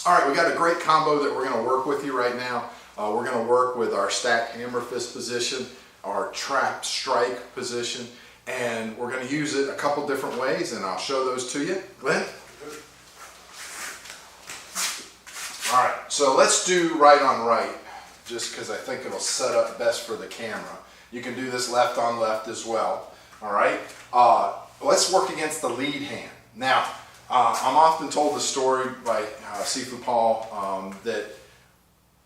All right, we got a great combo that we're going to work with you right now. We're going to work with our stacked hammer fist position, our trap strike position, and we're going to use it a couple different ways, and I'll show those to you. Glenn? All right, so let's do right on right, just because I think it'll set up best for the camera. You can do this left on left as well. All right, let's work against the lead hand. Now, I'm often told the story by Sifu Paul that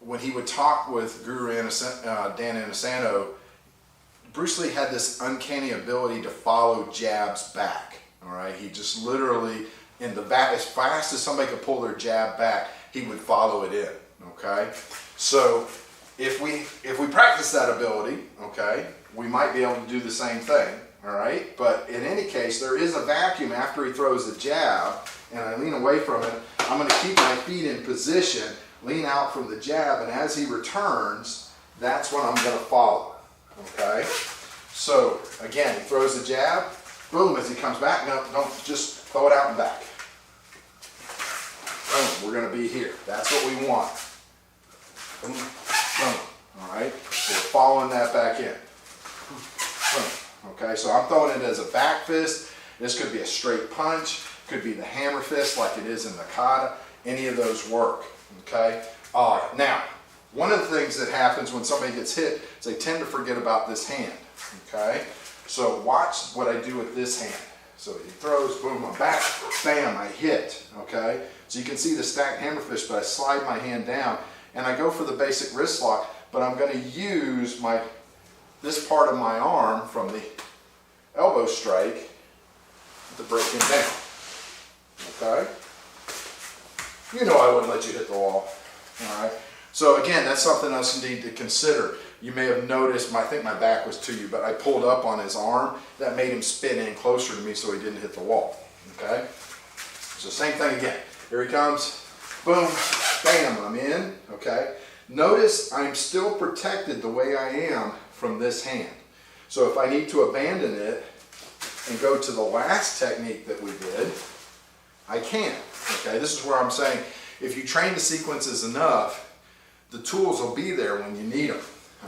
when he would talk with Guru Dan Inosanto, Bruce Lee had this uncanny ability to follow jabs back. All right, he just literally in the back, as fast as somebody could pull their jab back, he would follow it in. Okay, so if we practice that ability, okay, we might be able to do the same thing. All right, but in any case, there is a vacuum after he throws the jab, and I lean away from it. I'm going to keep my feet in position, lean out from the jab, and as he returns, that's when I'm going to follow. Okay, so again, he throws the jab, boom, as he comes back. No, don't just throw it out and back. Boom, we're going to be here. That's what we want. Boom, boom. All right, so we're following that back in. Boom. Okay, so I'm throwing it as a back fist. This could be a straight punch, could be the hammer fist like it is in the Kata. Any of those work. Okay. Now, one of the things that happens when somebody gets hit is they tend to forget about this hand. Okay. So watch what I do with this hand. So he throws, boom, I'm back, bam, I hit. Okay. So you can see the stacked hammer fist, but I slide my hand down and I go for the basic wrist lock, but I'm going to use this part of my arm from the elbow strike to break him down. Okay? You know I wouldn't let you hit the wall. Alright? So again, that's something else you need to consider. You may have noticed, I think my back was to you, but I pulled up on his arm. That made him spin in closer to me so he didn't hit the wall. Okay? So same thing again. Here he comes. Boom. Bam. I'm in. Okay? Notice I'm still protected the way I am from this hand. So if I need to abandon it and go to the last technique that we did, I can. Okay, this is where I'm saying if you train the sequences enough, the tools will be there when you need them.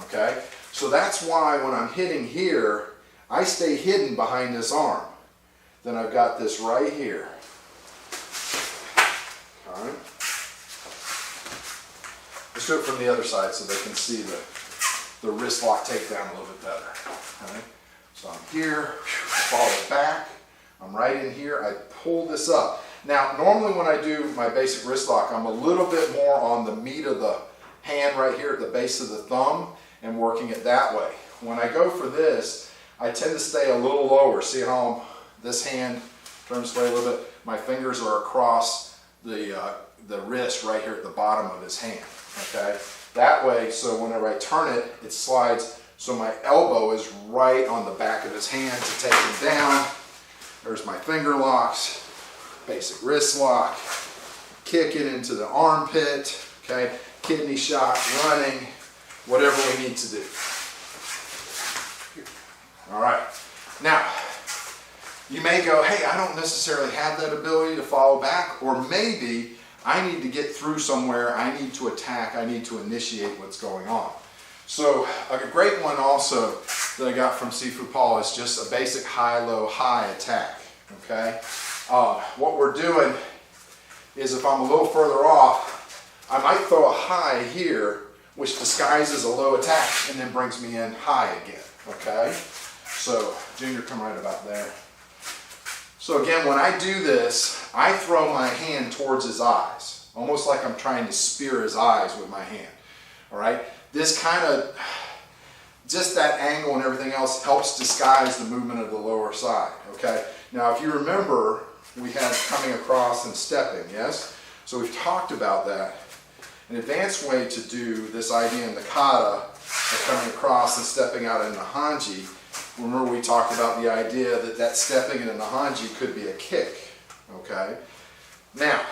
Okay, so that's why when I'm hitting here, I stay hidden behind this arm. Then I've got this right here. All right. Let's do it from the other side so they can see the wrist lock takedown a little bit better. Okay. So I'm here, follow it back, I'm right in here, I pull this up. Now normally when I do my basic wrist lock, I'm a little bit more on the meat of the hand right here at the base of the thumb and working it that way. When I go for this, I tend to stay a little lower. See how this hand turns away a little bit? My fingers are across the wrist right here at the bottom of his hand. Okay, that way, so whenever I turn it, it slides, so my elbow is right on the back of his hand to take him down. There's my finger locks, basic wrist lock, kick it into the armpit, okay, kidney shot, running, whatever we need to do. All right, now, you may go, hey, I don't necessarily have that ability to follow back, or maybe I need to get through somewhere, I need to attack, I need to initiate what's going on. So a great one also that I got from Sifu Paul is just a basic high-low high attack. Okay? What we're doing is if I'm a little further off, I might throw a high here, which disguises a low attack and then brings me in high again. Okay? So Junior, come right about there. So again, when I do this, I throw my hand towards his eyes, almost like I'm trying to spear his eyes with my hand. All right? This kind of, just that angle and everything else helps disguise the movement of the lower side. Okay? Now, if you remember, we had coming across and stepping, yes? So we've talked about that. An advanced way to do this idea in the Kata of coming across and stepping out in the Hanji, remember we talked about the idea that that stepping in the Hanji could be a kick. Okay? Now,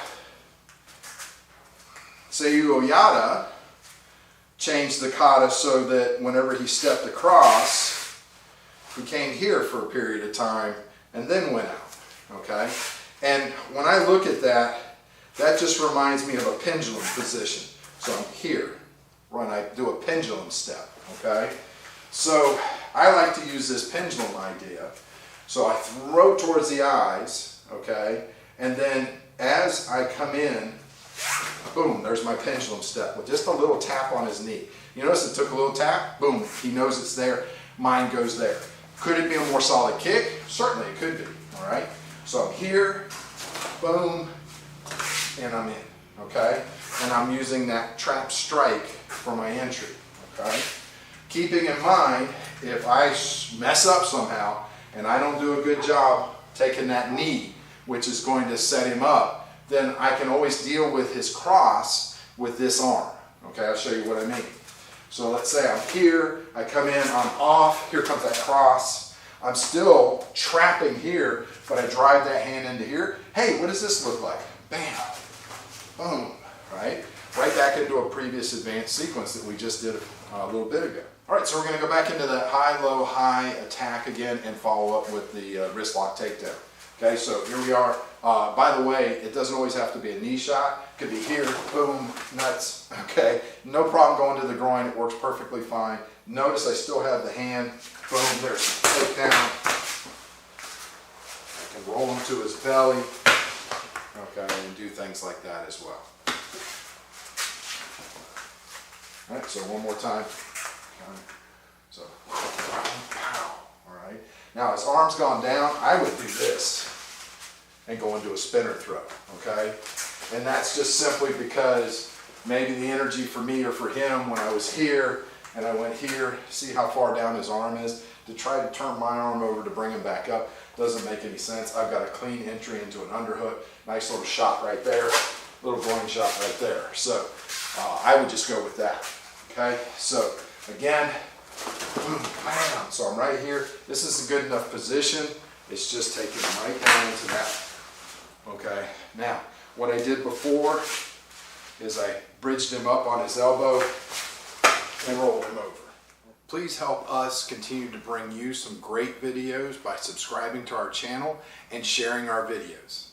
Seiyu Oyata changed the Kata so that whenever he stepped across, he came here for a period of time and then went out. Okay? And when I look at that, That just reminds me of a pendulum position. So I'm here when I do a pendulum step, okay? So I like to use this pendulum idea. So I throw towards the eyes, okay? And then as I come in, boom, there's my pendulum step with just a little tap on his knee. You notice it took a little tap, boom, he knows it's there, mine goes there. Could it be a more solid kick? Certainly it could be, all right? So I'm here, boom, and I'm in, okay? And I'm using that trap strike for my entry, okay? Keeping in mind, if I mess up somehow and I don't do a good job taking that knee, which is going to set him up, then I can always deal with his cross with this arm, okay? I'll show you what I mean. So let's say I'm here, I come in, I'm off, here comes that cross. I'm still trapping here, but I drive that hand into here. Hey, what does this look like? Bam, boom, right? Right back into a previous advanced sequence that we just did a little bit ago. All right, so we're gonna go back into that high, low, high attack again and follow up with the wrist lock takedown. Okay, so here we are. By the way, it doesn't always have to be a knee shot. It could be here, boom, nuts, okay? No problem going to the groin, it works perfectly fine. Notice I still have the hand, boom, there's the takedown. I can roll him to his belly, okay, and do things like that as well. All right, so one more time. Okay. So, pow, all right. Now his arm's gone down, I would do this and go into a spinner throw, okay? And that's just simply because maybe the energy for me or for him when I was here and I went here, see how far down his arm is, to try to turn my arm over to bring him back up doesn't make any sense. I've got a clean entry into an underhook, nice little shot right there, little groin shot right there. So I would just go with that, okay? So again, boom, bam. So I'm right here. This is a good enough position. It's just taking right down into that. Okay, now what I did before is I bridged him up on his elbow and rolled him over. Please help us continue to bring you some great videos by subscribing to our channel and sharing our videos.